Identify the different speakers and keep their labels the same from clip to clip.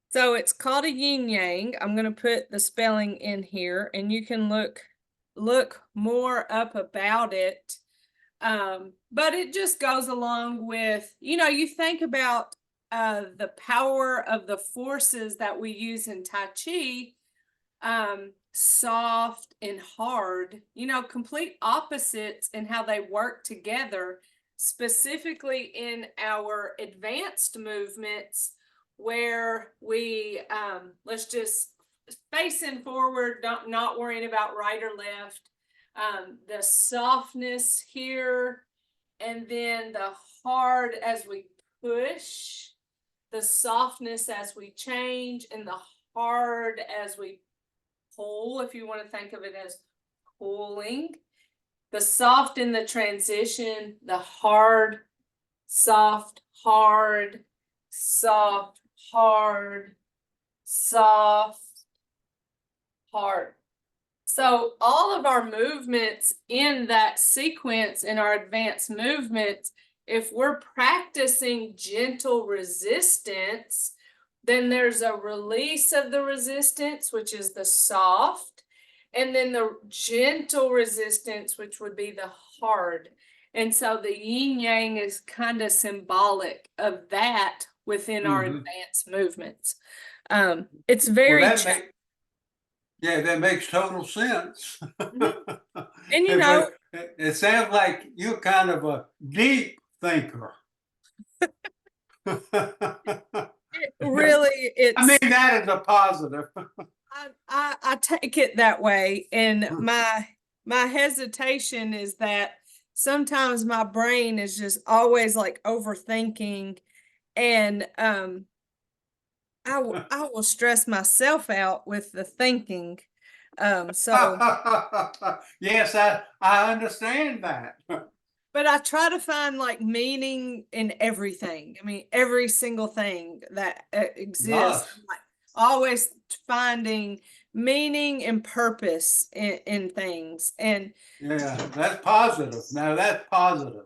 Speaker 1: So it's called a yin yang. I'm going to put the spelling in here and you can look more up about it. But it just goes along with, you think about the power of the forces that we use in Tai Chi, soft and hard, complete opposites in how they work together, specifically in our advanced movements where we, let's just facing forward, not worrying about right or left, the softness here, and then the hard as we push, the softness as we change, and the hard as we pull, if you want to think of it as pulling. The soft in the transition, the hard, soft, hard, soft, hard, soft, hard. So all of our movements in that sequence, in our advanced movements, if we're practicing gentle resistance, then there's a release of the resistance, which is the soft, and then the gentle resistance, which would be the hard. And so the yin yang is kind of symbolic of that within our advanced movements. It's very
Speaker 2: that makes total sense.
Speaker 1: And
Speaker 2: it sounds like you're kind of a deep thinker.
Speaker 1: It's
Speaker 2: I mean that is a positive.
Speaker 1: I take it that way, and my hesitation is that sometimes my brain is just always like overthinking, and I will stress myself out with the thinking. So
Speaker 2: Yes, I understand that.
Speaker 1: but I try to find like meaning in everything. I mean, every single thing that exists.
Speaker 2: Nice.
Speaker 1: Like, always finding meaning and purpose in things. And
Speaker 2: yeah, that's positive. Now that's positive.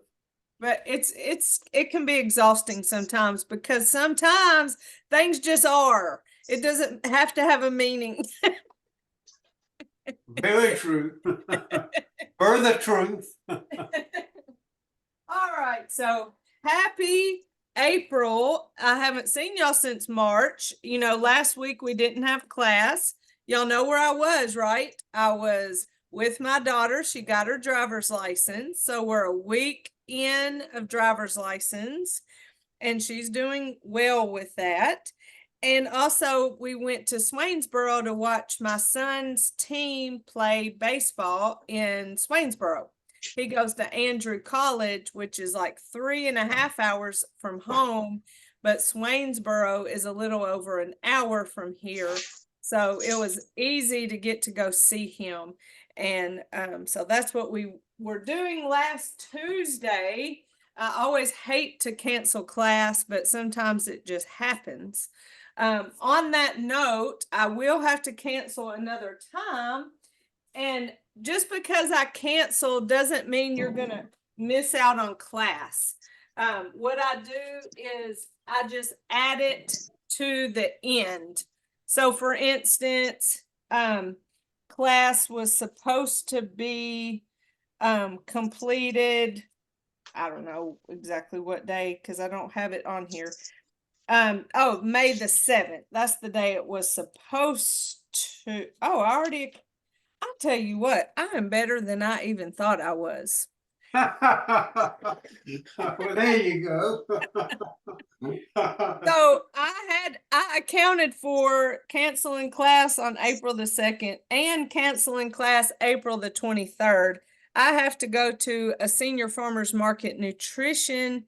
Speaker 1: but it can be exhausting sometimes because sometimes things just are. It doesn't have to have a meaning.
Speaker 2: Very true. Further truth.
Speaker 1: All right, so happy April. I haven't seen y'all since March. Last week we didn't have class. Y'all know where I was, right? I was with my daughter. She got her driver's license. So we're a week in of driver's license, and she's doing well with that. And also, we went to Swainsboro to watch my son's team play baseball in Swainsboro. He goes to Andrew College, which is like 3.5 hours from home, but Swainsboro is a little over an hour from here. So it was easy to get to go see him. And so that's what we were doing last Tuesday. I always hate to cancel class, but sometimes it just happens. On that note, I will have to cancel another time. And just because I cancel doesn't mean you're going to miss out on class. What I do is I just add it to the end. So for instance, class was supposed to be completed. I don't know exactly what day because I don't have it on here. May the 7th. That's the day it was supposed to. I'll tell you what, I am better than I even thought I was.
Speaker 2: Well, there you go.
Speaker 1: So I accounted for canceling class on April the 2nd and canceling class April the 23rd. I have to go to a senior farmers market nutrition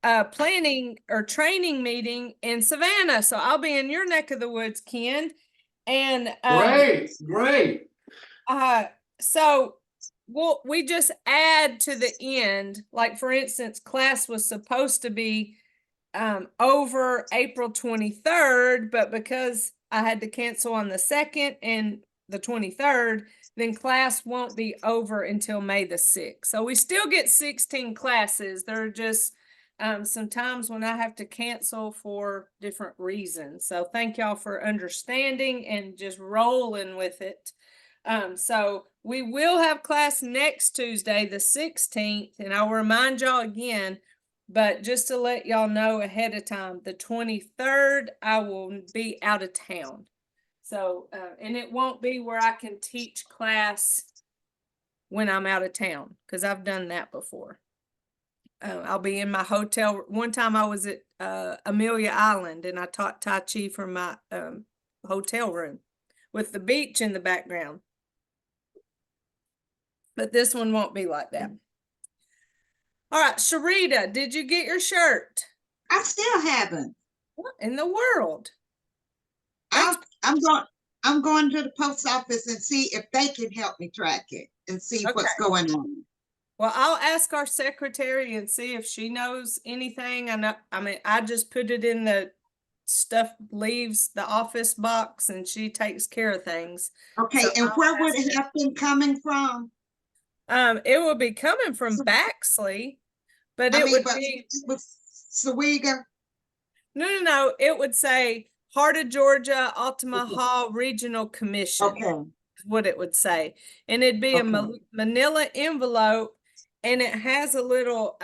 Speaker 1: planning or training meeting in Savannah. So I'll be in your neck of the woods, Ken. And
Speaker 2: great.
Speaker 1: So we just add to the end. Like for instance, class was supposed to be over April 23rd, but because I had to cancel on the 2nd and the 23rd, then class won't be over until May the 6th. So we still get 16 classes. They're just sometimes when I have to cancel for different reasons. So thank y'all for understanding and just rolling with it. So we will have class next Tuesday, the 16th, and I'll remind y'all again, but just to let y'all know ahead of time, the 23rd, I will be out of town. So, and it won't be where I can teach class when I'm out of town, because I've done that before. I'll be in my hotel. One time I was at Amelia Island and I taught Tai Chi from my hotel room with the beach in the background. But this one won't be like that. All right, Sharita, did you get your shirt?
Speaker 3: I still haven't.
Speaker 1: What in the world?
Speaker 3: I'm going to the post office and see if they can help me track it and see what's going on.
Speaker 1: Well, I'll ask our secretary and see if she knows anything. I just put it in the stuff leaves the office box and she takes care of things.
Speaker 3: Okay,
Speaker 1: So
Speaker 3: and where would it have been coming from?
Speaker 1: It would be coming from Baxley, but it would be
Speaker 3: SOWEGA.
Speaker 1: No. It would say Heart of Georgia Altamaha Regional Commission.
Speaker 3: Okay.
Speaker 1: Is what it would say. And it'd be a manila envelope, and it has a little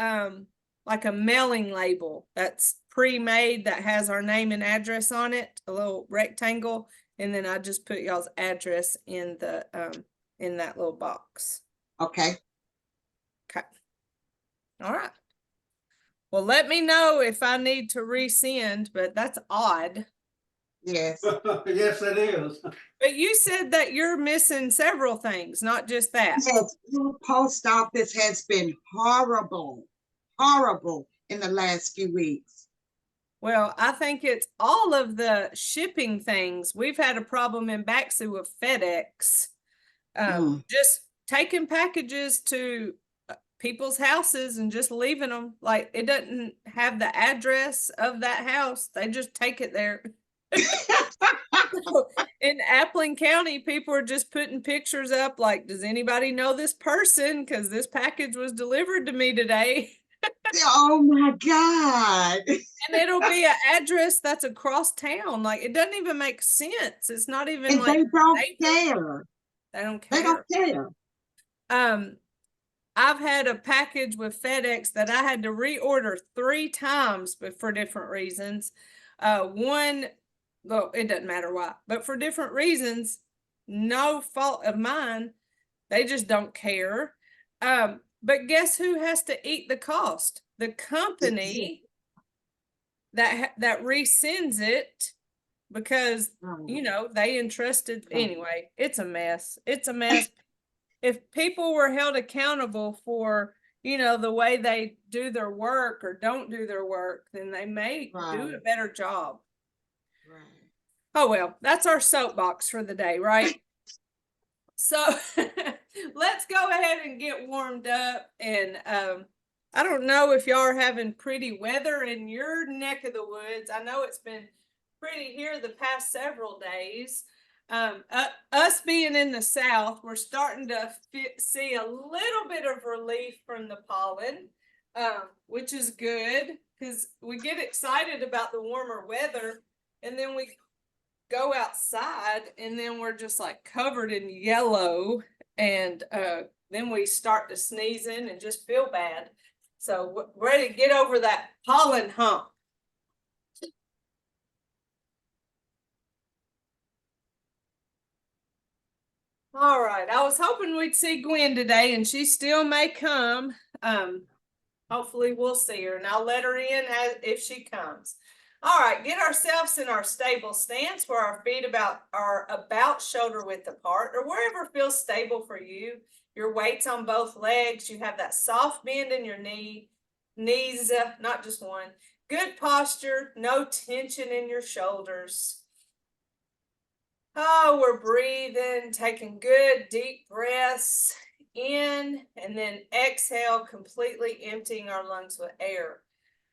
Speaker 1: like a mailing label that's pre-made that has our name and address on it, a little rectangle, and then I just put y'all's address in the in that little box.
Speaker 3: Okay.
Speaker 1: Okay. All right. Well, let me know if I need to resend, but that's odd.
Speaker 3: Yes.
Speaker 2: Yes, it is.
Speaker 1: But you said that you're missing several things, not just that.
Speaker 3: Yes, the post office has been horrible in the last few weeks.
Speaker 1: Well, I think it's all of the shipping things. We've had a problem in Baxley with FedEx. Just taking packages to people's houses and just leaving them. Like, it doesn't have the address of that house. They just take it there. In Appling County, people are just putting pictures up like, does anybody know this person? Because this package was delivered to me today.
Speaker 3: Oh my God.
Speaker 1: And it'll be an address that's across town. Like, it doesn't even make sense. It's not even
Speaker 3: And
Speaker 1: like
Speaker 3: they don't care.
Speaker 1: They don't care.
Speaker 3: They don't care.
Speaker 1: I've had a package with FedEx that I had to reorder 3 times, but for different reasons. One, well, it doesn't matter why, but for different reasons, no fault of mine. They just don't care. But guess who has to eat the cost? The company that resends it, because you know they entrusted. Anyway, it's a mess. It's a mess. If people were held accountable for, you know, the way they do their work or don't do their work, then they may do a better job.
Speaker 3: Right.
Speaker 1: Oh, well, that's our soapbox for the day, right? So let's go ahead and get warmed up. And I don't know if y'all are having pretty weather in your neck of the woods. I know it's been pretty here the past several days. Us being in the South, we're starting to see a little bit of relief from the pollen, which is good because we get excited about the warmer weather, and then we go outside and then we're just like covered in yellow, and then we start to sneeze in and just feel bad. So we're ready to get over that pollen hump. All right, I was hoping we'd see Gwen today, and she still may come. Hopefully we'll see her, and I'll let her in if she comes. All right, get ourselves in our stable stance where our feet are about shoulder width apart, or wherever feels stable for you. Your weight's on both legs. You have that soft bend in your knees, not just one. Good posture, no tension in your shoulders. Oh, we're breathing, taking good deep breaths in, and then exhale, completely emptying our lungs with air.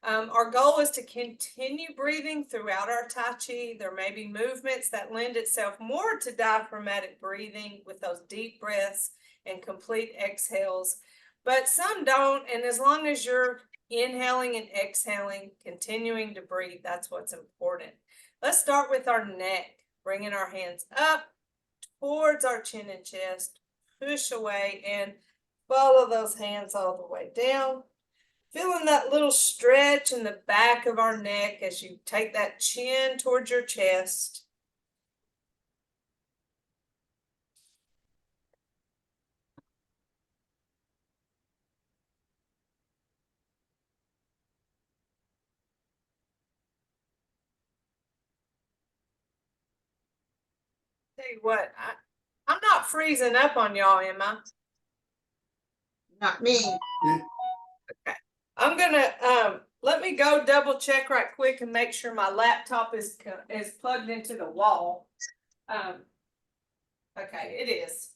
Speaker 1: Our goal is to continue breathing throughout our Tai Chi. There may be movements that lend itself more to diaphragmatic breathing with those deep breaths and complete exhales, but some don't. And as long as you're Inhaling and exhaling, continuing to breathe. That's what's important. Let's start with our neck, bringing our hands up towards our chin and chest, push away and follow those hands all the way down. Feeling that little stretch in the back of our neck as you take that chin towards your chest. Tell you what, I'm not freezing up on y'all, am I?
Speaker 3: Not me.
Speaker 1: Okay. I'm gonna let me go double check right quick and make sure my laptop is plugged into the wall. Okay, it is.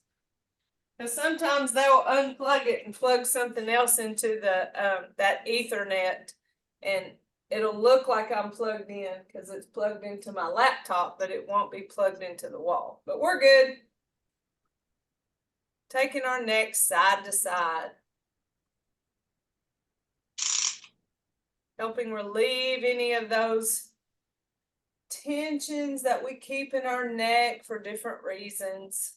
Speaker 1: Because sometimes they'll unplug it and plug something else into the that Ethernet, and it'll look like I'm plugged in because it's plugged into my laptop, but it won't be plugged into the wall. But we're good. Taking our neck side to side. Helping relieve any of those tensions that we keep in our neck for different reasons.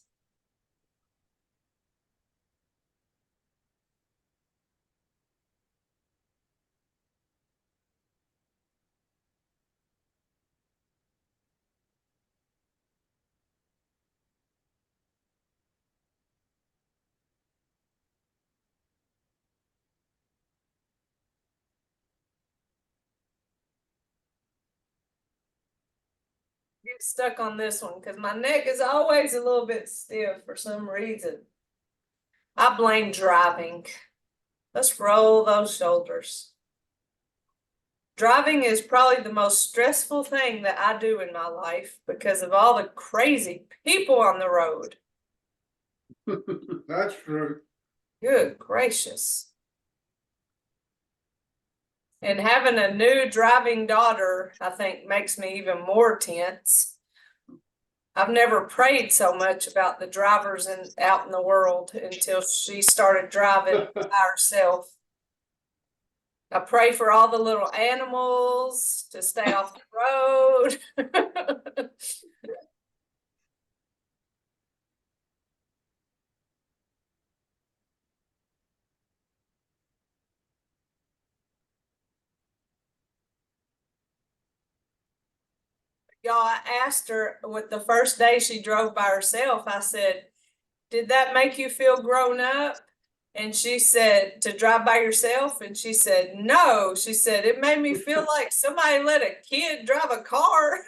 Speaker 1: Get stuck on this one because my neck is always a little bit stiff for some reason. I blame driving. Let's roll those shoulders. Driving is probably the most stressful thing that I do in my life because of all the crazy people on the road.
Speaker 2: That's true.
Speaker 1: Good gracious. And having a new driving daughter, I think, makes me even more tense. I've never prayed so much about the drivers out in the world until she started driving by herself. I pray for all the little animals to stay off the road. Y'all, I asked her with the first day she drove by herself, I said, did that make you feel grown up? And she said, to drive by yourself? And she said, no. She said, it made me feel like somebody let a kid drive a car.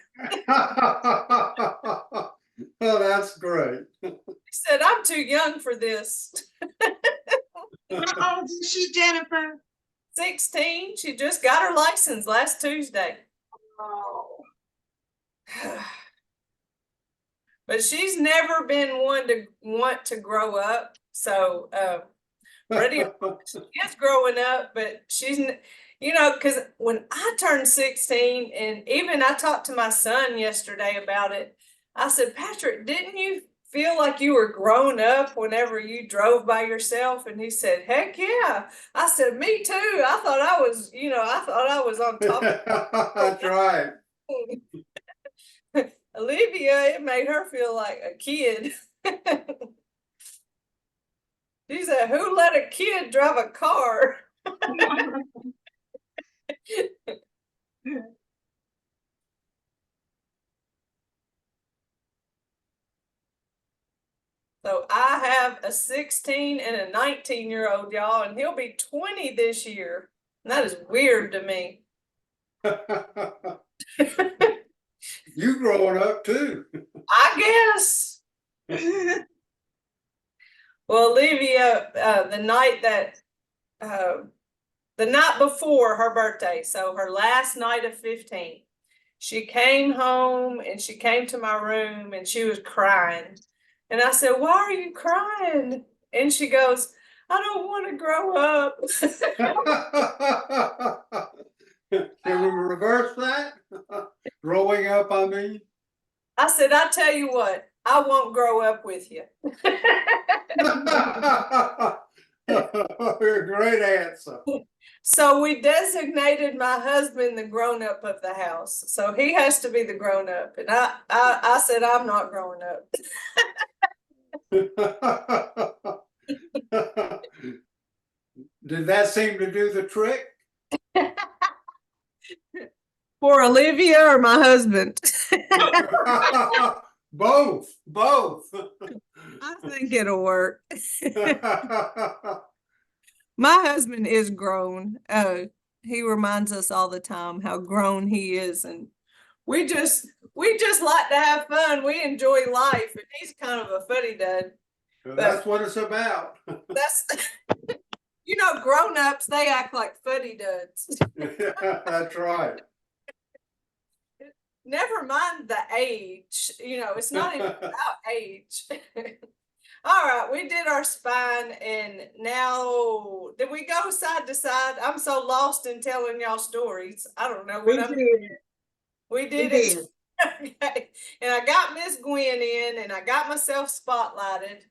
Speaker 2: Oh, that's great.
Speaker 1: She said, I'm too young for this.
Speaker 3: How old is she, Jennifer?
Speaker 1: 16. She just got her license last Tuesday.
Speaker 3: Oh.
Speaker 1: But she's never been one to want to grow up. So Freddie is growing up, but she's, you know, because when I turned 16, and even I talked to my son yesterday about it, I said, Patrick, didn't you feel like you were grown up whenever you drove by yourself? And he said, heck yeah. I said, me too. I thought I was, you know, I thought I was on top of
Speaker 2: That's right.
Speaker 1: Olivia, it made her feel like a kid. She said, who let a kid drive a car? So I have a 16 and a 19-year-old, y'all, and he'll be 20 this year. And that is weird to me.
Speaker 2: You growing up too.
Speaker 1: I guess. Well, Olivia, the night before her birthday, so her last night of 15, she came home and she came to my room and she was crying. And I said, why are you crying? And she goes, I don't want to grow up.
Speaker 2: Can we reverse that? Growing up, I mean.
Speaker 1: I said, I tell you what, I won't grow up with you.
Speaker 2: Great answer.
Speaker 1: So we designated my husband the grown-up of the house, so he has to be the grown-up, and I said I'm not growing up.
Speaker 2: Did that seem to do the trick?
Speaker 1: For Olivia or my husband?
Speaker 2: Both.
Speaker 1: I think it'll work. My husband is grown. He reminds us all the time how grown he is, and we just like to have fun. We enjoy life, and he's kind of a fuddy-dud.
Speaker 2: That's what it's about.
Speaker 1: That's grown-ups, they act like fuddy-duds.
Speaker 2: That's right.
Speaker 1: Never mind the age, it's not even about age. All right, we did our spine, and now did we go side to side? I'm so lost in telling y'all stories. I don't know what I'm doing. We did it. Okay. And I got Miss Gwen in, and I got myself spotlighted.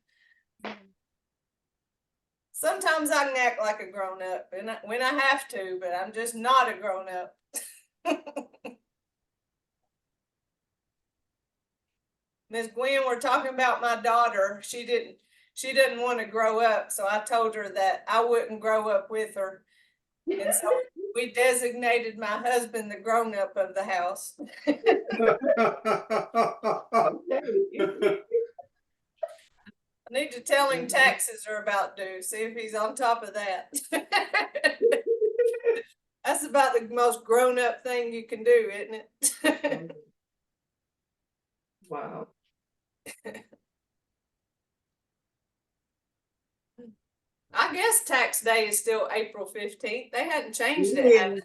Speaker 1: Sometimes I can act like a grown-up and when I have to, but I'm just not a grown-up. Miss Gwen, we're talking about my daughter. She didn't want to grow up, so I told her that I wouldn't grow up with her. And so we designated my husband the grown-up of the house. I need to tell him taxes are about due, see if he's on top of that. That's about the most grown-up thing you can do, isn't it?
Speaker 4: Wow.
Speaker 1: I guess tax day is still April 15th. They hadn't changed it, have they?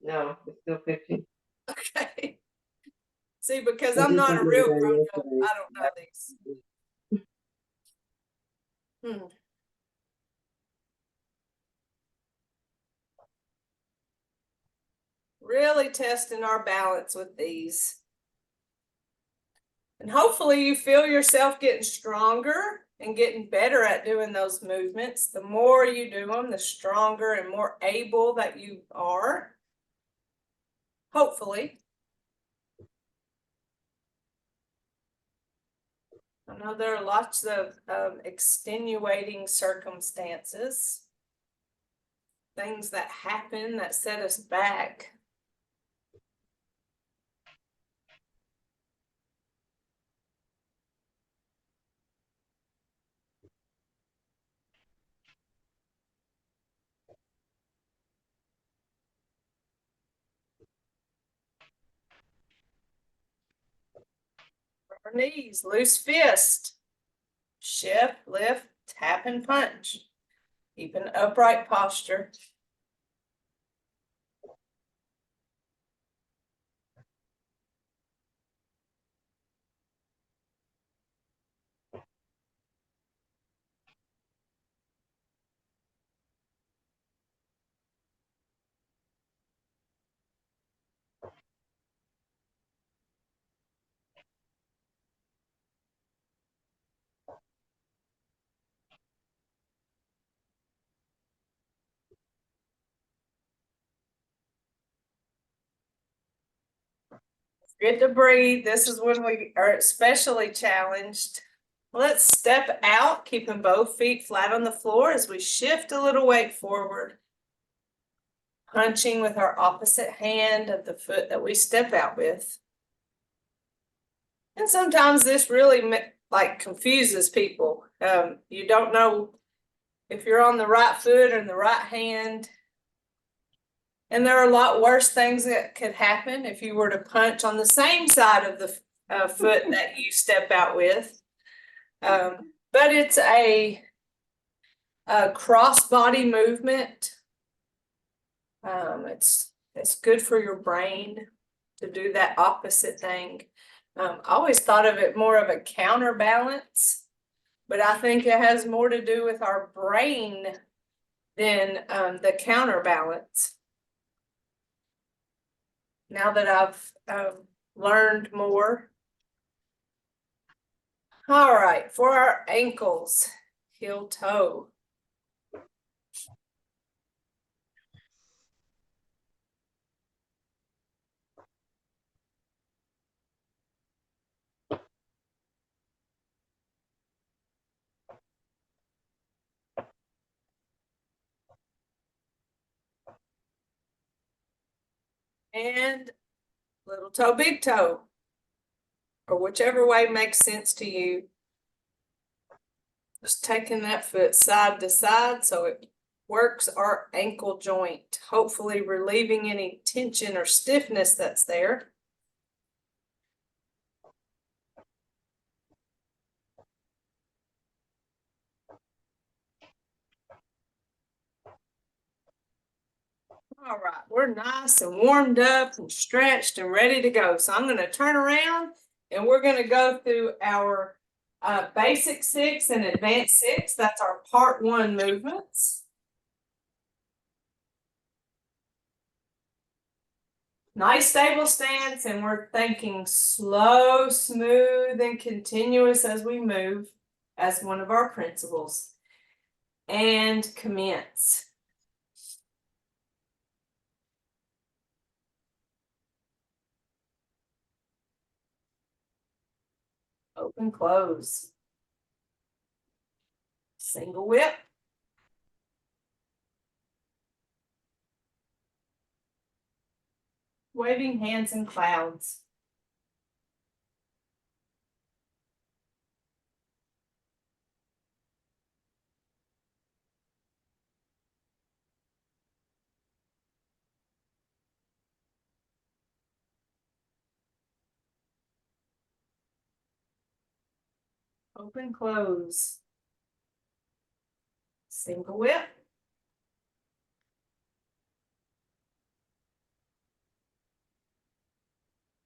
Speaker 4: No, it's still 15.
Speaker 1: Okay. See, because I'm not a real grown-up, I don't know these. Really testing our balance with these. And hopefully you feel yourself getting stronger and getting better at doing those movements. The more you do them, the stronger and more able that you are. Hopefully. I know there are lots of extenuating circumstances, things that happen that set us back. Our knees, loose fist, shift, lift, tap, and punch. Keep an upright posture. Good to breathe. This is when we are especially challenged. Let's step out, keeping both feet flat on the floor as we shift a little weight forward. Punching with our opposite hand of the foot that we step out with. And sometimes this really confuses people. You don't know if you're on the right foot or in the right hand. And there are a lot worse things that could happen if you were to punch on the same side of the foot that you step out with. But it's a cross-body movement. It's good for your brain to do that opposite thing. I always thought of it more of a counterbalance, but I think it has more to do with our brain than the counterbalance. Now that I've learned more. All right, for our ankles, heel toe. And little toe, big toe, or whichever way makes sense to you. Just taking that foot side to side so it works our ankle joint, hopefully relieving any tension or stiffness that's there. All right, we're nice and warmed up and stretched and ready to go. So I'm going to turn around and we're going to go through our basic 6 and advanced 6. That's our part 1 movements. Nice stable stance, and we're thinking slow, smooth, and continuous as we move as one of our principles. And commence. Open, close. Single whip. Waving hands in clouds. Open, close. Single whip.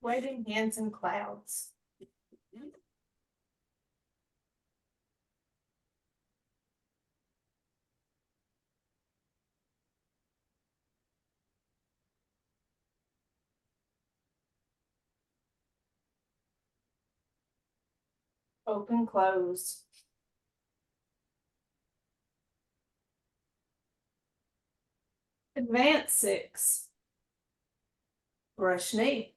Speaker 1: Waving hands in clouds. Open, close. Advanced 6. Brush knee.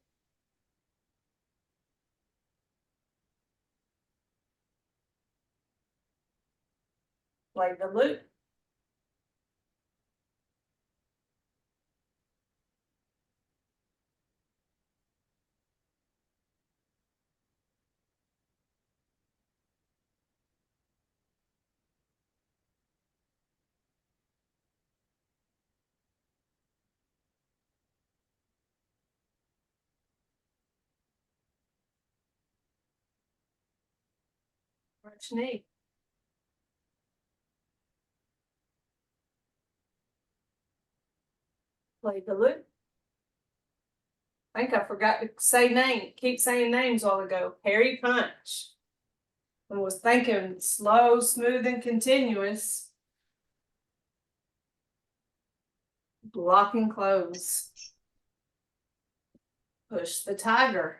Speaker 1: Play the loop. Brush knee. Play the loop. I think I forgot to keep saying names a while ago. Parry punch. I was thinking slow, smooth, and continuous. Block and close. Push the tiger.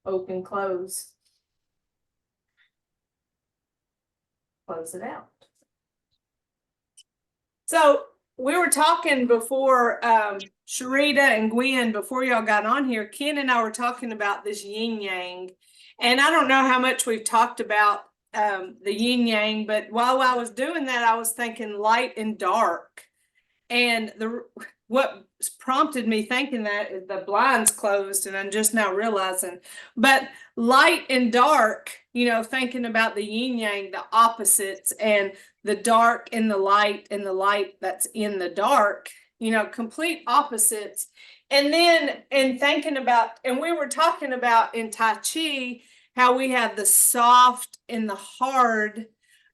Speaker 1: Open, close. Close it out. So we were talking before, Sharita and Gwen, before y'all got on here, Ken and I were talking about this yin yang. And I don't know how much we've talked about the yin yang, but while I was doing that, I was thinking light and dark. And what prompted me thinking that is the blinds closed, and I'm just now realizing. But light and dark, you know, thinking about the yin yang, the opposites, and the dark and the light that's in the dark, you know, complete opposites. And then thinking about, and we were talking about in Tai Chi, how we have the soft and the hard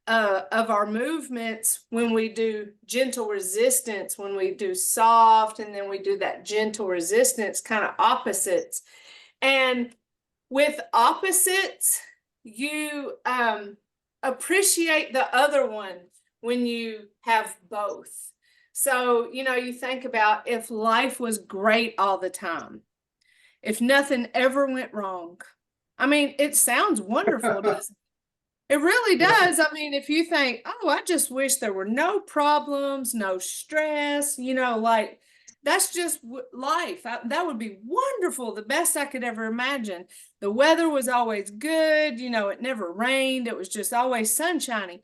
Speaker 1: of our movements when we do gentle resistance, when we do soft, and then we do that gentle resistance, kind of opposites. And with opposites, you appreciate the other one when you have both. So, you know, you think about if life was great all the time, if nothing ever went wrong. I mean, it sounds wonderful, doesn't it? It really does. I mean, if you think, oh, I just wish there were no problems, no stress, you know, like that's just life. That would be wonderful. The best I could ever imagine. The weather was always good. You know, it never rained. It was just always sunshiny.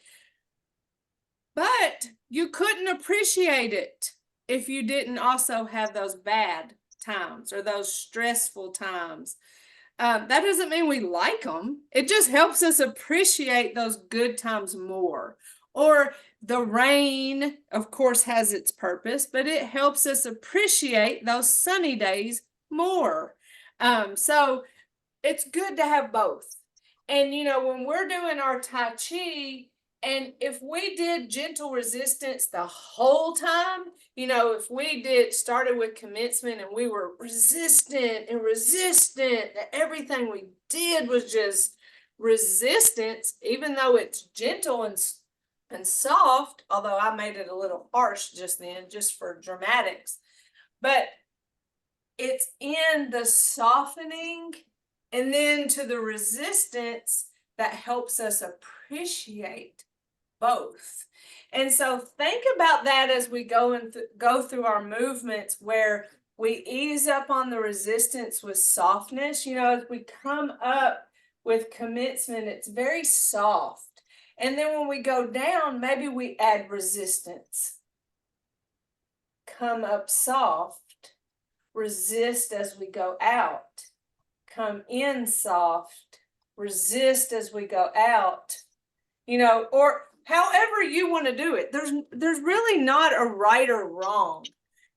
Speaker 1: But you couldn't appreciate it if you didn't also have those bad times or those stressful times. That doesn't mean we like them. It just helps us appreciate those good times more. Or the rain, of course, has its purpose, but it helps us appreciate those sunny days more. So it's good to have both. And when we're doing our Tai Chi, and if we did gentle resistance the whole time, if we started with commencement and we were resistant and resistant, that everything we did was just resistance, even though it's gentle and soft, although I made it a little harsh just then, just for dramatics, but it's in the softening and then to the resistance that helps us appreciate both. And so think about that as we go through our movements, where we ease up on the resistance with softness. As we come up with commencement, it's very soft. And then when we go down, maybe we add resistance. Come up soft, resist as we go out. Come in soft, resist as we go out, or however you want to do it. There's really not a right or wrong.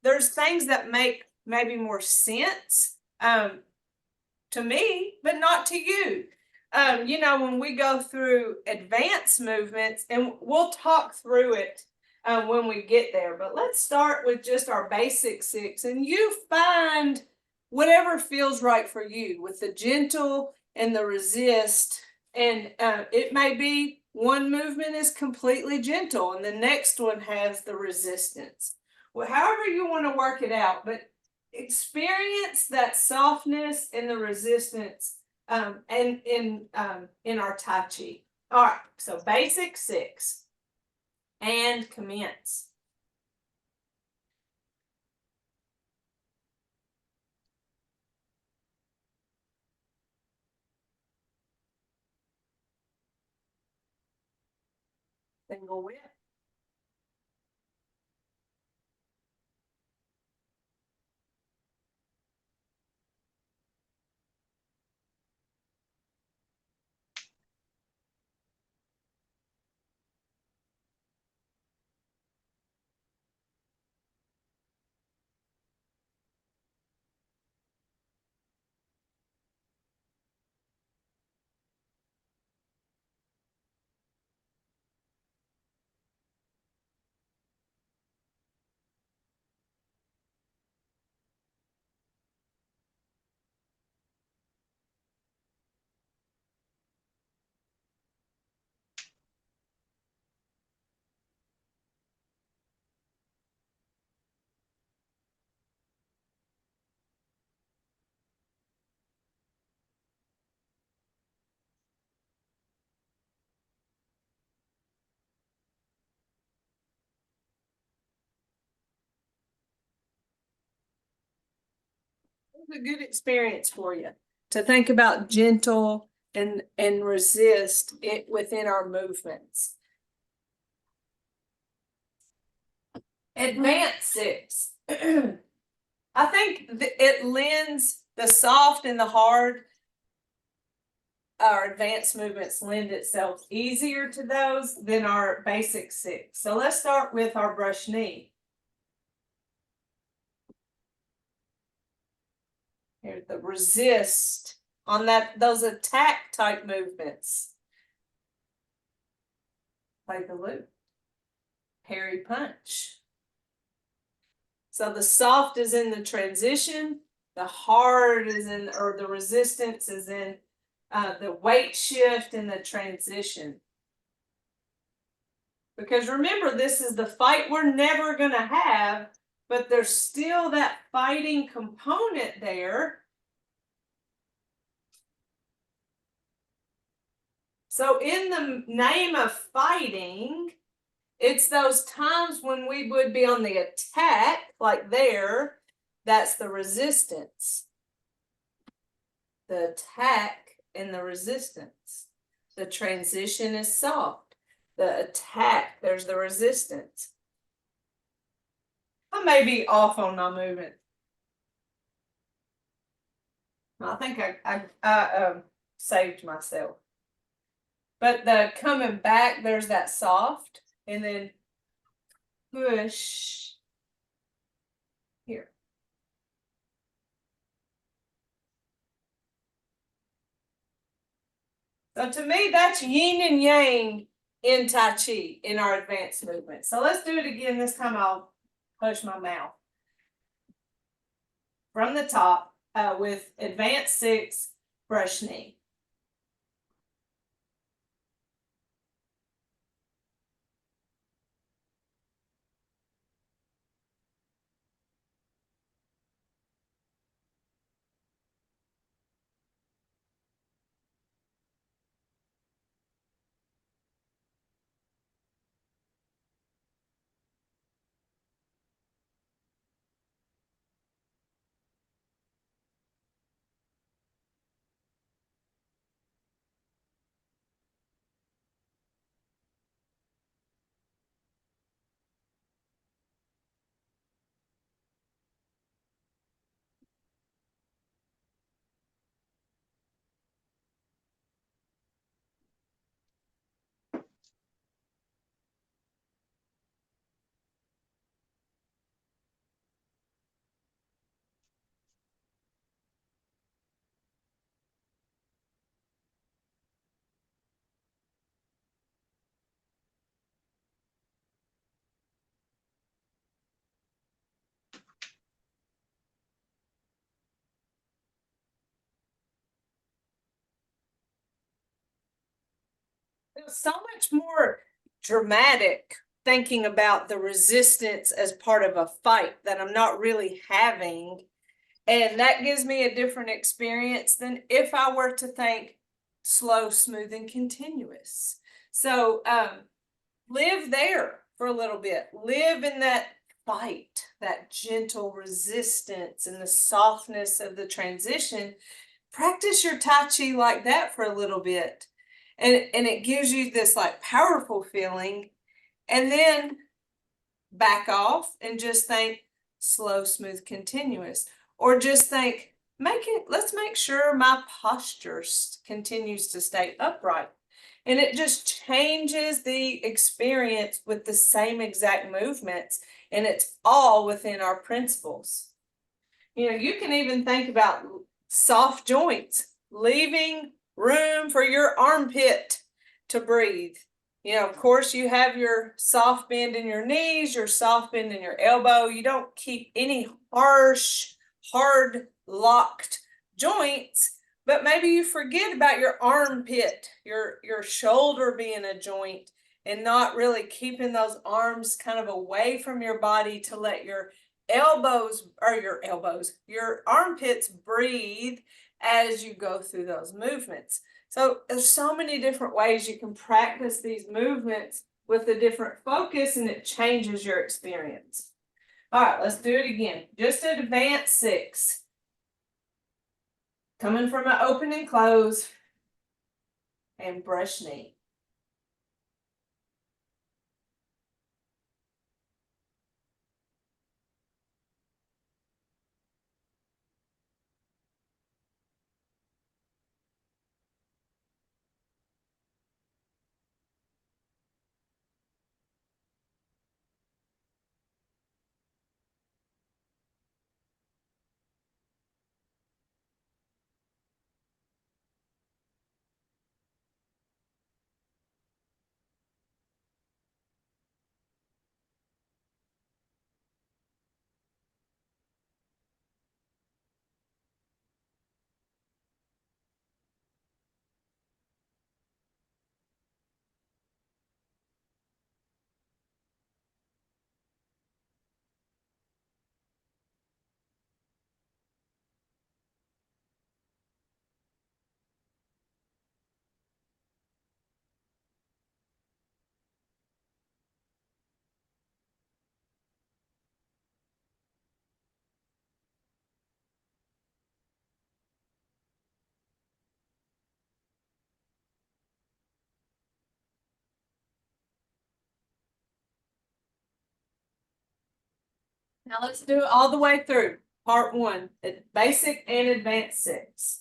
Speaker 1: There's things that make maybe more sense to me, but not to you. When we go through advanced movements, and we'll talk through it when we get there, but let's start with just our basic 6, and you find whatever feels right for you with the gentle and the resist. And it may be one movement is completely gentle and the next one has the resistance. Well, however you want to work it out, but experience that softness and the resistance and in our Tai Chi. All right, so basic 6 and commence. Single whip. A good experience for you to think about gentle and resist it within our movements. Advanced 6. I think it lends the soft and the hard. Our advanced movements lend itself easier to those than our basic 6. So let's start with our brush knee. Here's the resist on those attack type movements. Play the loop. Parry punch. So the soft is in the transition, the hard is in, or the resistance is in the weight shift and the transition. Because remember, this is the fight we're never going to have, but there's still that fighting component there. So in the name of fighting, it's those times when we would be on the attack, like there, that's the resistance. The attack and the resistance. The transition is soft. the attack, there's the resistance. I may be off on my movement. I think I saved myself. But the coming back, there's that soft, and then push here. So to me, that's yin and yang in Tai Chi in our advanced movement. So let's do it again. This time I'll push my mouth. From the top with advanced 6, brush knee. It was so much more dramatic thinking about the resistance as part of a fight that I'm not really having. And that gives me a different experience than if I were to think slow, smooth, and continuous. So live there for a little bit. Live in that fight, that gentle resistance and the softness of the transition. Practice your Tai Chi like that for a little bit. And it gives you this like powerful feeling. And then back off and just think slow, smooth, continuous. Or just think, let's make sure my posture continues to stay upright. And it just changes the experience with the same exact movements. And it's all within our principles. You know, you can even think about soft joints, leaving room for your armpit to breathe. You know, of course, you have your soft bend in your knees, your soft bend in your elbow. You don't keep any harsh, hard locked joints, but maybe you forget about your armpit, your shoulder being a joint, and not really keeping those arms kind of away from your body to let your your armpits breathe as you go through those movements. So there's so many different ways you can practice these movements with a different focus, and it changes your experience. All right, let's do it again. Just advance 6. Coming from an open and close, and brush knee. Now let's do it all the way through. Part 1, basic and advanced 6.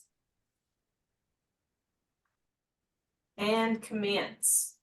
Speaker 1: And commence.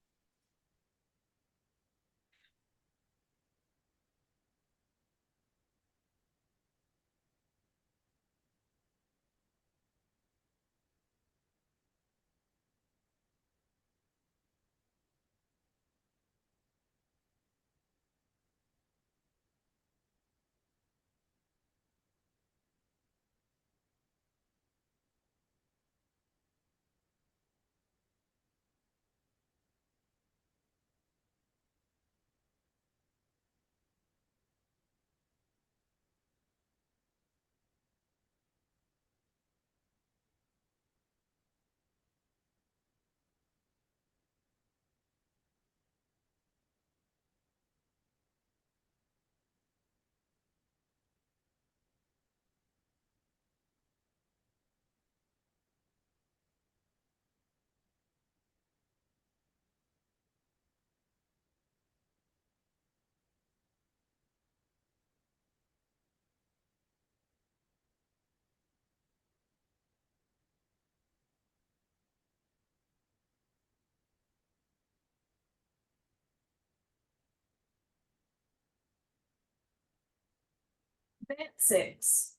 Speaker 1: Advanced 6.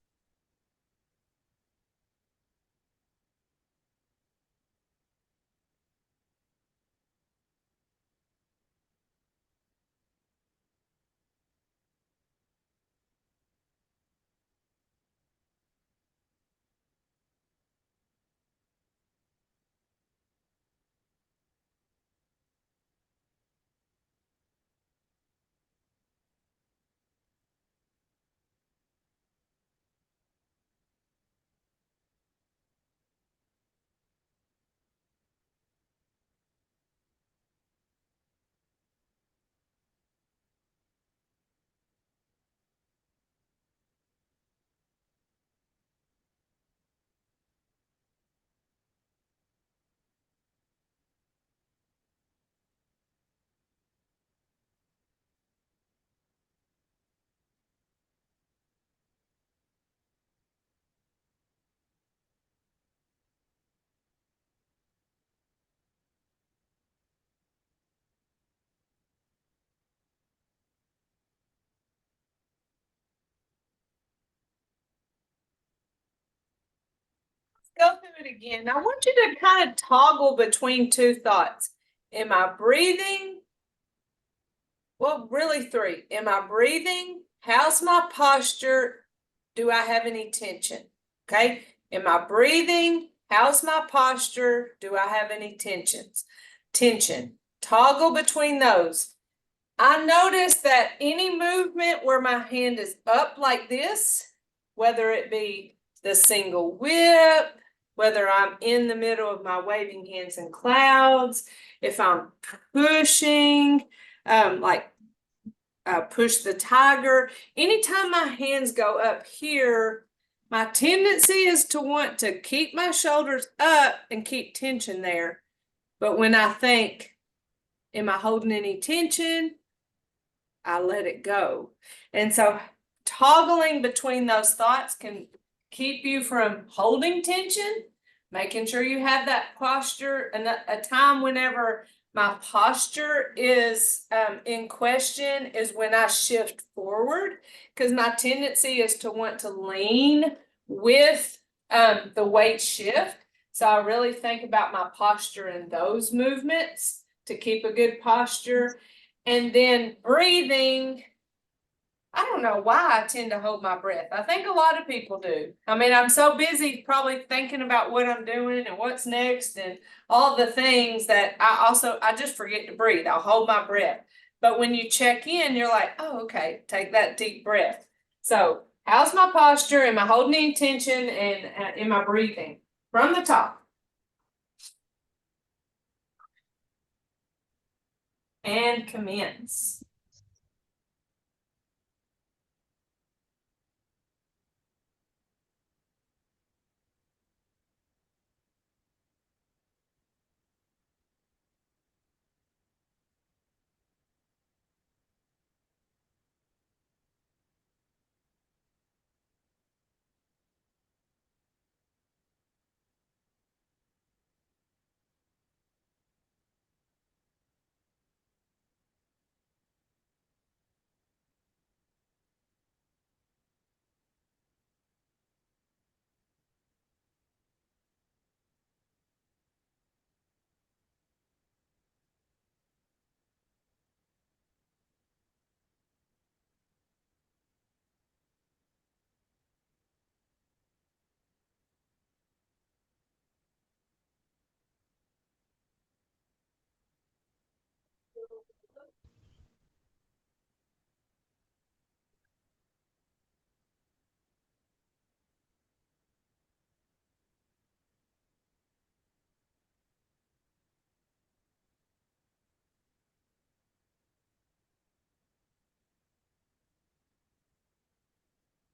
Speaker 1: Go through it again. I want you to kind of toggle between two thoughts. Am I breathing? Well, really 3. Am I breathing? How's my posture? Do I have any tension? Okay. Am I breathing? How's my posture? Do I have any tensions? Tension. Toggle between those. I notice that any movement where my hand is up like this, whether it be the single whip, whether I'm in the middle of my waving hands and clouds, if I'm pushing, push the tiger, anytime my hands go up here, my tendency is to want to keep my shoulders up and keep tension there. But when I think, am I holding any tension? I let it go. And so toggling between those thoughts can keep you from holding tension, making sure you have that posture. And a time whenever my posture is in question is when I shift forward, because my tendency is to want to lean with the weight shift. So I really think about my posture in those movements to keep a good posture. And then breathing, I don't know why I tend to hold my breath. I think a lot of people do. I mean, I'm so busy probably thinking about what I'm doing and what's next and all the things that I just forget to breathe. I'll hold my breath. But when you check in, you're like, oh, okay, take that deep breath. So how's my posture? Am I holding any tension? And am I breathing? From the top. And commence.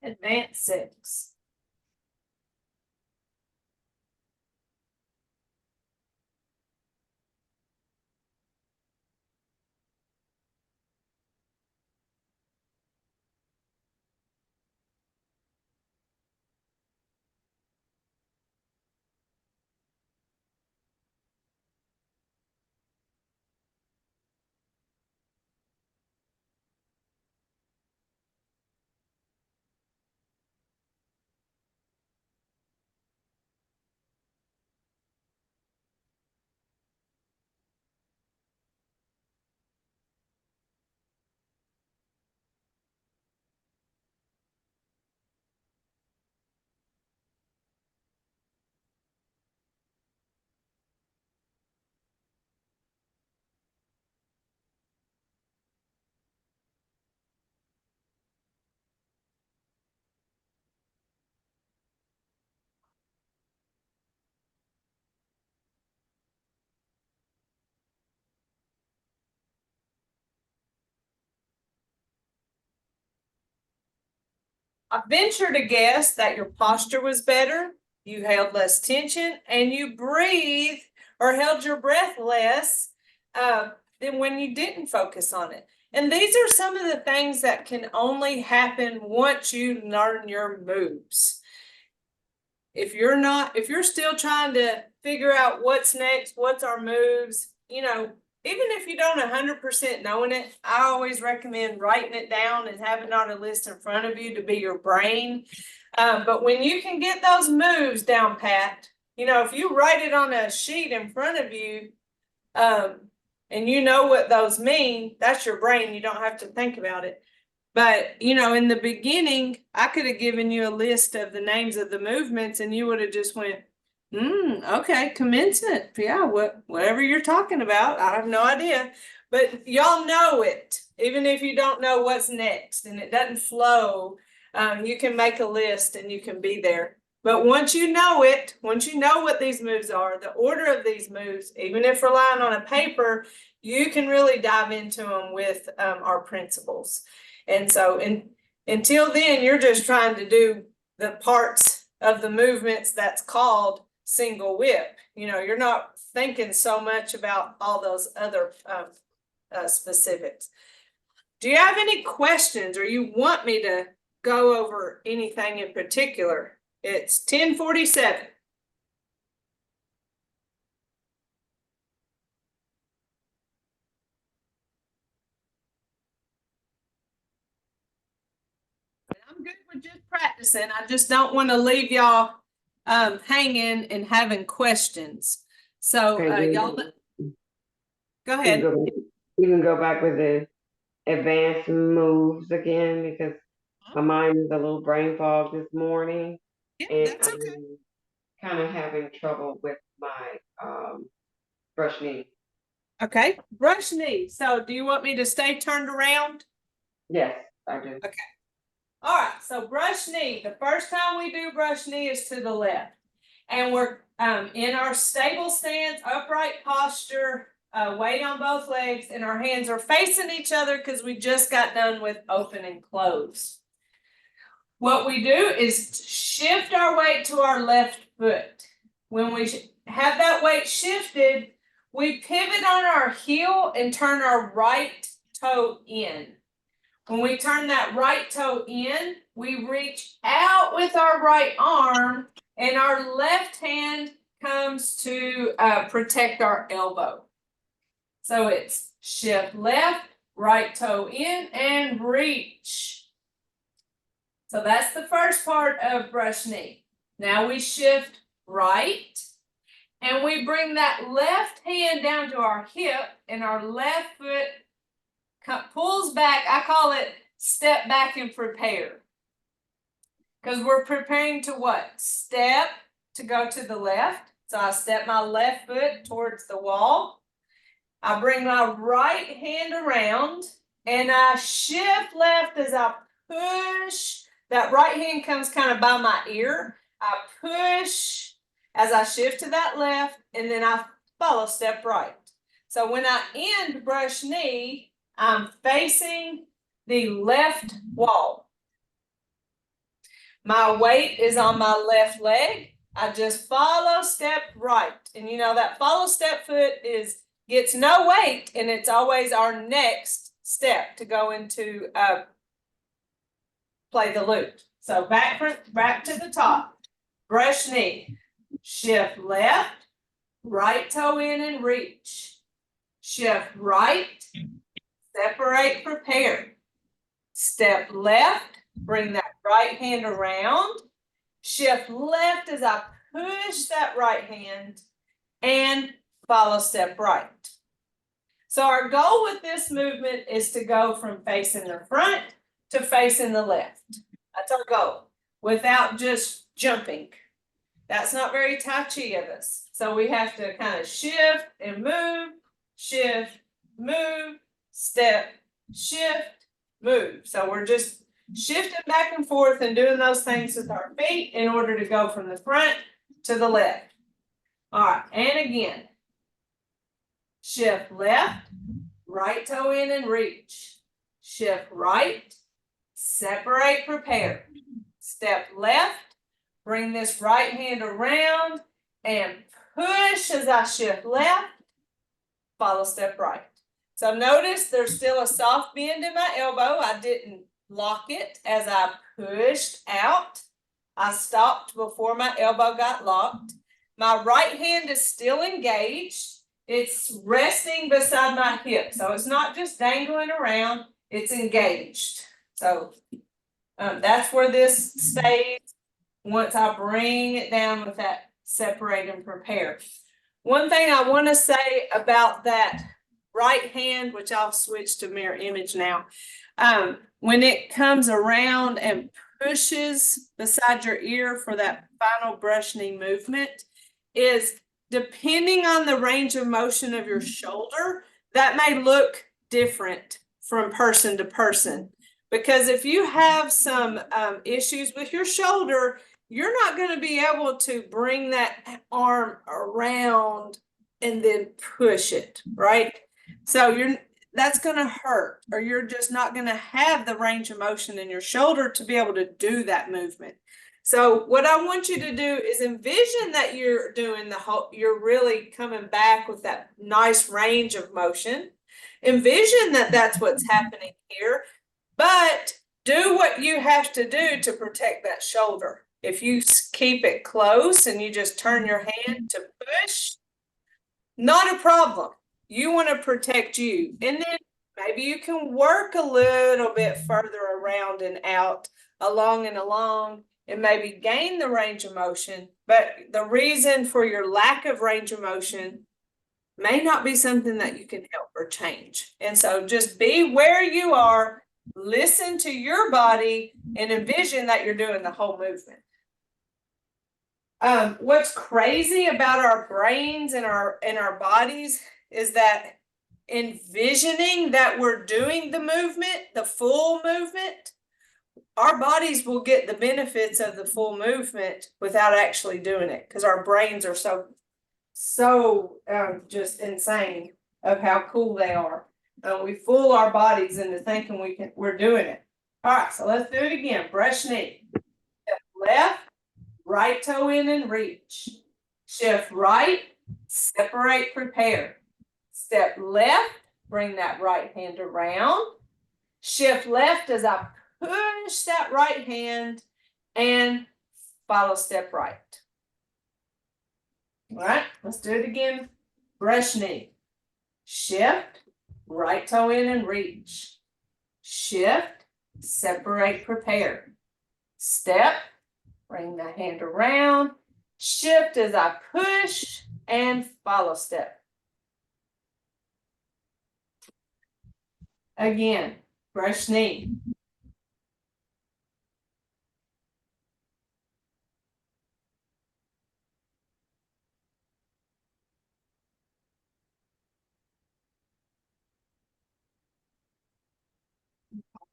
Speaker 1: Advanced 6. I venture to guess that your posture was better, you held less tension, and you breathed or held your breath less than when you didn't focus on it. And these are some of the things that can only happen once you learn your moves. If you're still trying to figure out what's next, what's our moves, even if you don't 100% knowing it, I always recommend writing it down and having it on a list in front of you to be your brain. But when you can get those moves down pat, if you write it on a sheet in front of you, and you know what those mean, that's your brain. You don't have to think about it. But, in the beginning, I could have given you a list of the names of the movements and you would have just went, okay, commencement. Yeah, whatever you're talking about. I have no idea. But y'all know it, even if you don't know what's next and it doesn't flow, you can make a list and you can be there. But once you know it, once you know what these moves are, the order of these moves, even if relying on a paper, you can really dive into them with our principles. And so until then, you're just trying to do the parts of the movements that's called single whip. You're not thinking so much about all those other specifics. Do you have any questions or you want me to go over anything in particular? It's 10:47. I'm good with just practicing. I just don't want to leave y'all hanging and having questions. So y'all go ahead.
Speaker 4: You can go back with the advanced moves again because my mind is a little brain fog this morning.
Speaker 1: Yeah,
Speaker 4: And
Speaker 1: that's okay.
Speaker 4: I'm kind of having trouble with my brush knee.
Speaker 1: Okay, brush knee. So do you want me to stay turned around?
Speaker 4: Yes, I do.
Speaker 1: Okay. All right, so brush knee. The first time we do brush knee is to the left. And we're in our stable stance, upright posture, weight on both legs, and our hands are facing each other because we just got done with open and close. What we do is shift our weight to our left foot. When we have that weight shifted, we pivot on our heel and turn our right toe in. When we turn that right toe in, we reach out with our right arm and our left hand comes to protect our elbow. So it's shift left, right toe in, and reach. So that's the first part of brush knee. Now we shift right, and we bring that left hand down to our hip, and our left foot pulls back. I call it step back and prepare. Because we're preparing to what? Step to go to the left. So I step my left foot towards the wall. I bring my right hand around and I shift left as I push. That right hand comes kind of by my ear. I push as I shift to that left and then I follow step right. So when I end brush knee, I'm facing the left wall. My weight is on my left leg. I just follow step right. And you know that follow step foot gets no weight, and it's always our next step to go into play the lute. So back to the top. Brush knee. Shift left. Right toe in and reach. Shift right. Separate, prepare. Step left. Bring that right hand around. Shift left as I push that right hand and follow step right. So our goal with this movement is to go from facing the front to facing the left. That's our goal, without just jumping. That's not very Tai Chi of us. So we have to kind of shift and move, shift, move, step, shift, move. So we're just shifting back and forth and doing those things with our feet in order to go from the front to the left. All right, and again. Shift left, right toe in and reach. Shift right, separate, prepare. Step left, bring this right hand around and push as I shift left, follow step right. So notice there's still a soft bend in my elbow. I didn't lock it as I pushed out. I stopped before my elbow got locked. My right hand is still engaged. It's resting beside my hip. So it's not just dangling around, it's engaged. So that's where this stays once I bring it down with that separate and prepare. One thing I want to say about that right hand, which I'll switch to mirror image now. When it comes around and pushes beside your ear for that final brush knee movement, is depending on the range of motion of your shoulder, that may look different from person to person. Because if you have some issues with your shoulder, you're not going to be able to bring that arm around and then push it, right? So that's going to hurt, or you're just not going to have the range of motion in your shoulder to be able to do that movement. So what I want you to do is envision that you're doing you're really coming back with that nice range of motion. Envision that that's what's happening here, but do what you have to do to protect that shoulder. If you keep it close and you just turn your hand to push, not a problem. You want to protect you. And then maybe you can work a little bit further around and out, along and along, and maybe gain the range of motion. But the reason for your lack of range of motion may not be something that you can help or change. And so just be where you are, listen to your body, and envision that you're doing the whole movement. What's crazy about our brains and our bodies is that envisioning that we're doing the movement, the full movement, our bodies will get the benefits of the full movement without actually doing it, because our brains are so just insane of how cool they are. We fool our bodies into thinking we're doing it. All right, so let's do it again. Brush knee. Step left, right toe in and reach. Shift right, separate, prepare. Step left, bring that right hand around. Shift left as I push that right hand and follow step right. All right, let's do it again. Brush knee. Shift, right toe in and reach. Shift, separate, prepare. Step, bring the hand around. Shift as I push and follow step. Again, brush knee.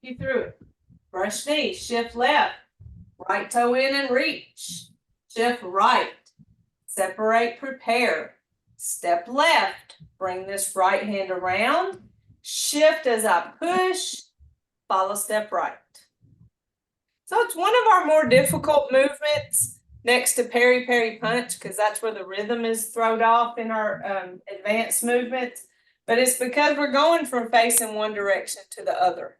Speaker 1: You through it. Brush knee, shift left, right toe in and reach. Shift right, separate, prepare. Step left, bring this right hand around. Shift as I push, follow step right. So it's one of our more difficult movements next to peri peri punch, because that's where the rhythm is thrown off in our advanced movements. But it's because we're going from facing one direction to the other.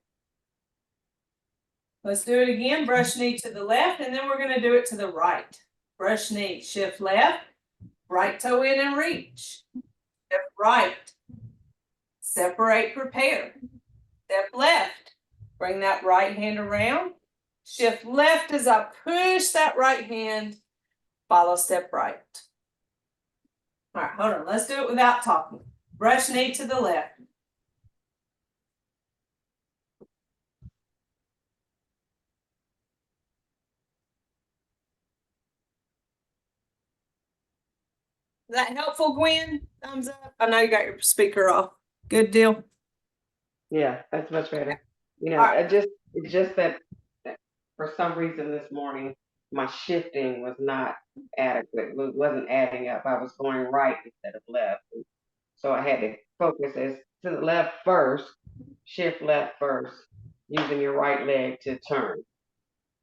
Speaker 1: Let's do it again. Brush knee to the left, and then we're going to do it to the right. Brush knee, shift left, right toe in and reach. Step right. Separate, prepare. Step left. Bring that right hand around. Shift left as I push that right hand. Follow step right. All right, hold on. Let's do it without talking. Brush knee to the left. Is that helpful, Gwen? Thumbs up. I know you got your speaker off. Good deal.
Speaker 4: Yeah, that's much better. You know,
Speaker 1: All right.
Speaker 4: it's just that for some reason this morning, my shifting was not adequate. It wasn't adding up. I was going right instead of left. So I had to focus as to the left first, shift left first, using your right leg to turn.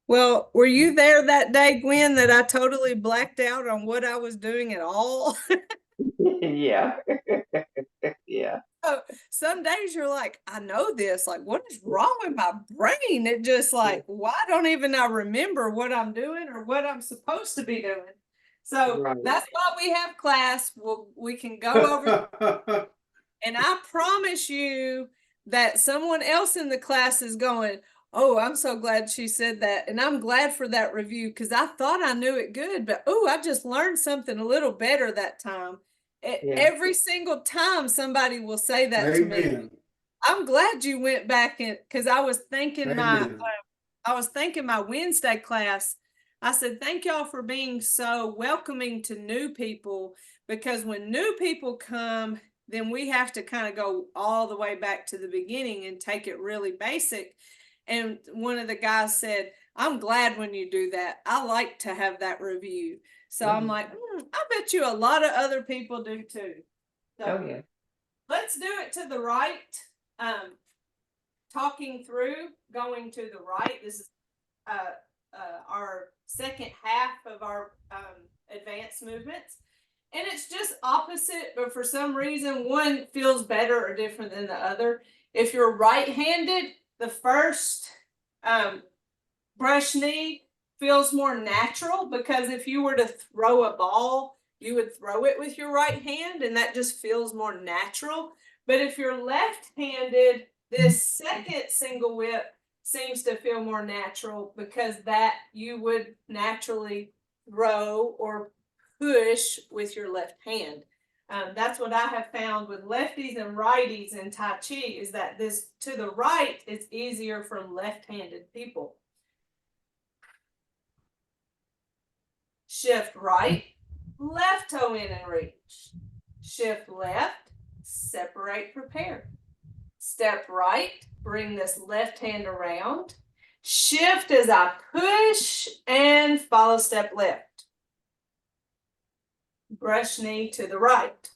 Speaker 1: Well, were you there that day, Gwen, that I totally blacked out on what I was doing at all?
Speaker 4: Yeah. Yeah.
Speaker 1: Some days you're like, I know this. Like, what is wrong with my brain? It just like, why don't even I remember what I'm doing or what I'm supposed to be doing? So
Speaker 4: Right.
Speaker 1: that's why we have class. We can go over, and I promise you that someone else in the class is going, oh, I'm so glad she said that. And I'm glad for that review, because I thought I knew it good, but oh, I just learned something a little better that time.
Speaker 4: Yeah.
Speaker 1: Every single time somebody will say that to me.
Speaker 2: Amen.
Speaker 1: I'm glad you went back in, because I was thinking
Speaker 2: Amen.
Speaker 1: my Wednesday class. I said, thank y'all for being so welcoming to new people, because when new people come, then we have to kind of go all the way back to the beginning and take it really basic. And one of the guys said, I'm glad when you do that. I like to have that review. So I'm like, I bet you a lot of other people do too. So
Speaker 4: Oh yeah.
Speaker 1: let's do it to the right. Talking through, going to the right. This is our second half of our advanced movements. And it's just opposite, but for some reason, one feels better or different than the other. If you're right-handed, the first brush knee feels more natural, because if you were to throw a ball, you would throw it with your right hand, and that just feels more natural. But if you're left-handed, this second single whip seems to feel more natural, because that you would naturally throw or push with your left hand. That's what I have found with lefties and righties in Tai Chi, is that this to the right is easier for left-handed people. Shift right, left toe in and reach. Shift left, separate, prepare. Step right, bring this left hand around. Shift as I push and follow step left. Brush knee to the right.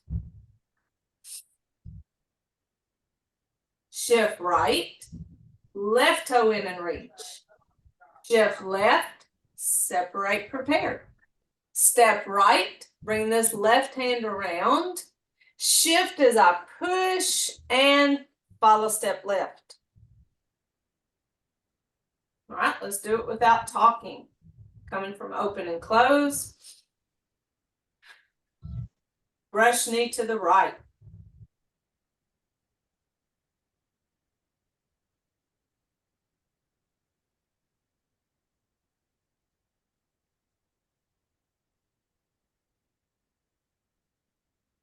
Speaker 1: Shift right, left toe in and reach. Shift left, separate, prepare. Step right, bring this left hand around. Shift as I push and follow step left. All right, let's do it without talking. Coming from open and close. Brush knee to the right.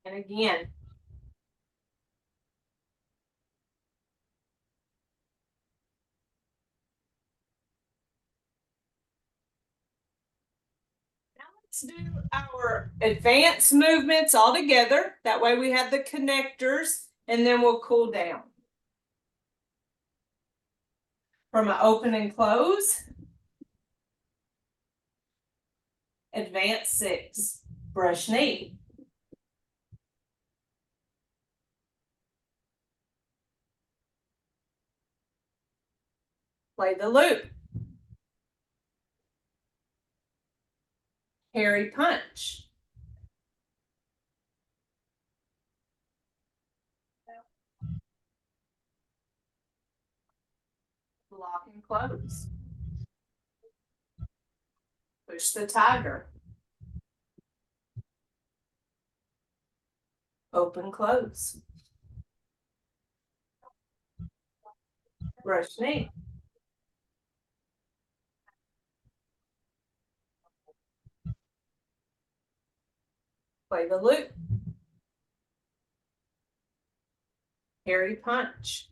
Speaker 1: And again. Now let's do our advanced movements all together. That way we have the connectors, and then we'll cool down. From an open and close. Advanced 6. Brush knee. Play the loop. Harry punch. Lock and close. Push the tiger. Open close. Brush knee. Play the loop. Harry punch.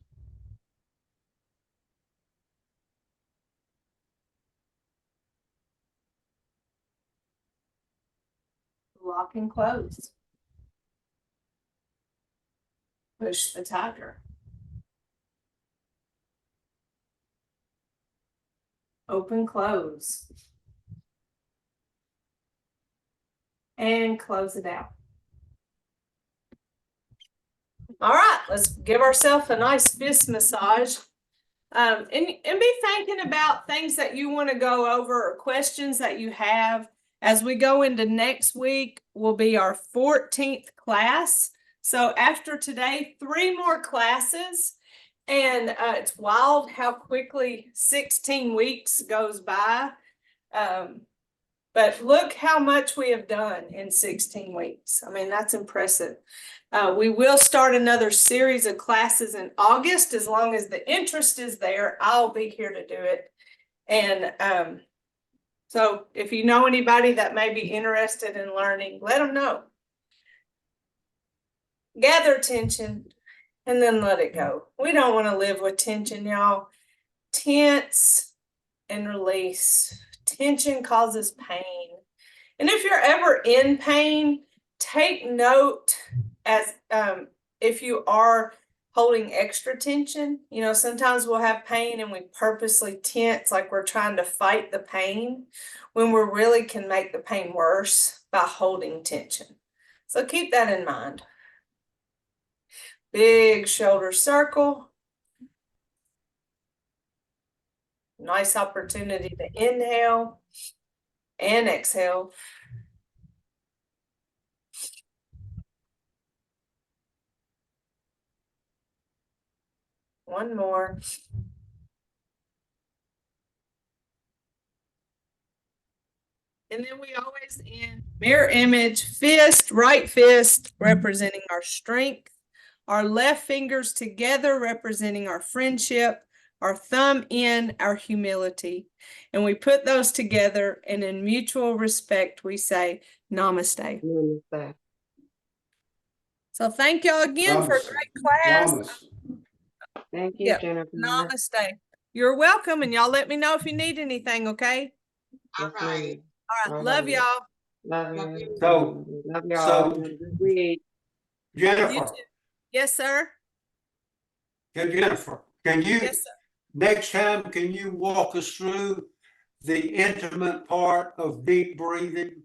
Speaker 1: Lock and close. Push the tiger. Open close. And close it out. All right, let's give ourselves a nice fist massage. And be thinking about things that you want to go over or questions that you have. As we go into next week, will be our 14th class. So after today, 3 more classes. And it's wild how quickly 16 weeks goes by. But look how much we have done in 16 weeks. I mean, that's impressive. We will start another series of classes in August. As long as the interest is there, I'll be here to do it. And so if you know anybody that may be interested in learning, let them know. Gather tension and then let it go. We don't want to live with tension, y'all. Tense and release. Tension causes pain. And if you're ever in pain, take note as if you are holding extra tension. You know, sometimes we'll have pain and we purposely tense like we're trying to fight the pain when we really can make the pain worse by holding tension. So keep that in mind. Big shoulder circle. Nice opportunity to inhale and exhale. One more. And then we always end mirror image, fist, right fist representing our strength, our left fingers together representing our friendship, our thumb in our humility. And we put those together, and in mutual respect, we say namaste.
Speaker 4: Namaste.
Speaker 1: So thank y'all again for a great class.
Speaker 2: Namaste.
Speaker 4: Thank you,
Speaker 1: Yep.
Speaker 4: Jennifer.
Speaker 1: Namaste. You're welcome, and y'all let me know if you need anything, okay?
Speaker 3: All
Speaker 4: Yes,
Speaker 3: right.
Speaker 4: ma'am.
Speaker 1: All right.
Speaker 4: All
Speaker 1: Love
Speaker 4: right.
Speaker 1: y'all.
Speaker 4: Love
Speaker 3: Love
Speaker 4: you.
Speaker 2: So-
Speaker 4: Love y'all.
Speaker 2: so-
Speaker 4: Have a good week.
Speaker 1: You
Speaker 2: Jennifer,
Speaker 1: too. Yes, sir.
Speaker 2: Jennifer, can you,
Speaker 1: Yes, sir.
Speaker 2: next time, can you walk us through the intimate part of deep breathing?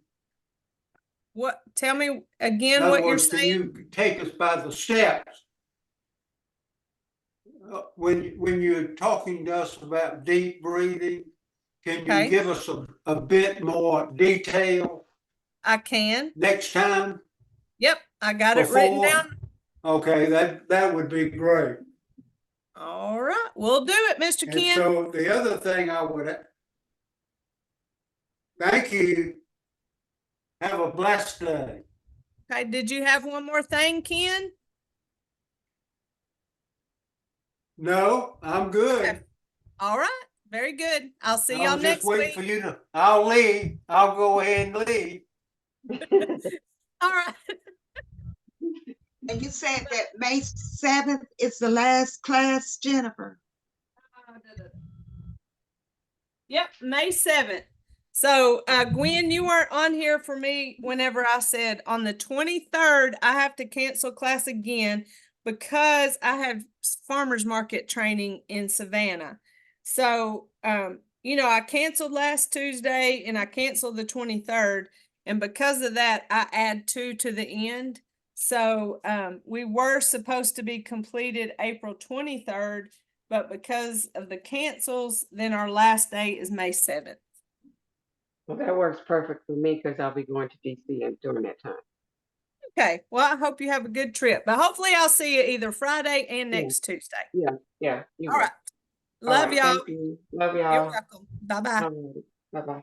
Speaker 1: What? Tell me
Speaker 2: In
Speaker 1: again
Speaker 2: other
Speaker 1: what you're
Speaker 2: words, can
Speaker 1: saying.
Speaker 2: you take us by the steps? When you're talking to us about deep breathing, can you
Speaker 1: Okay.
Speaker 2: give us a bit more detail
Speaker 1: I can.
Speaker 2: next time?
Speaker 1: Yep, I got it written
Speaker 2: Before?
Speaker 1: down.
Speaker 2: Okay, that would be great.
Speaker 1: All right, we'll do it, Mr.
Speaker 2: And
Speaker 1: Ken.
Speaker 2: so the other thing I would, thank you. Have a blessed day.
Speaker 1: Okay, did you have one more thing, Ken?
Speaker 2: No, I'm good.
Speaker 1: Okay. All right, very good. I'll see
Speaker 2: I
Speaker 1: y'all
Speaker 2: was just
Speaker 1: next
Speaker 2: waiting
Speaker 1: week.
Speaker 2: for you to, I'll leave. I'll go ahead and leave.
Speaker 1: All right.
Speaker 3: And you said that May 7th is the last class, Jennifer?
Speaker 1: Yep, May 7th. So, Gwen, you weren't on here for me whenever I said on the 23rd, I have to cancel class again because I have farmers market training in Savannah. So, you know, I canceled last Tuesday and I canceled the 23rd. And because of that, I add 2 to the end. So, we were supposed to be completed April 23rd. But because of the cancels, then our last day is May 7th.
Speaker 4: Well, that works perfect for me because I'll be going to DC and during that time.
Speaker 1: Okay, well, I hope you have a good trip, but hopefully I'll see you either Friday and
Speaker 4: Yeah.
Speaker 1: next Tuesday.
Speaker 4: Yeah, you
Speaker 1: All
Speaker 4: will.
Speaker 1: right.
Speaker 4: All
Speaker 1: Love
Speaker 4: right,
Speaker 1: y'all.
Speaker 4: thank you. Love
Speaker 1: You're
Speaker 4: y'all.
Speaker 1: welcome. Bye-bye.
Speaker 4: Bye bye.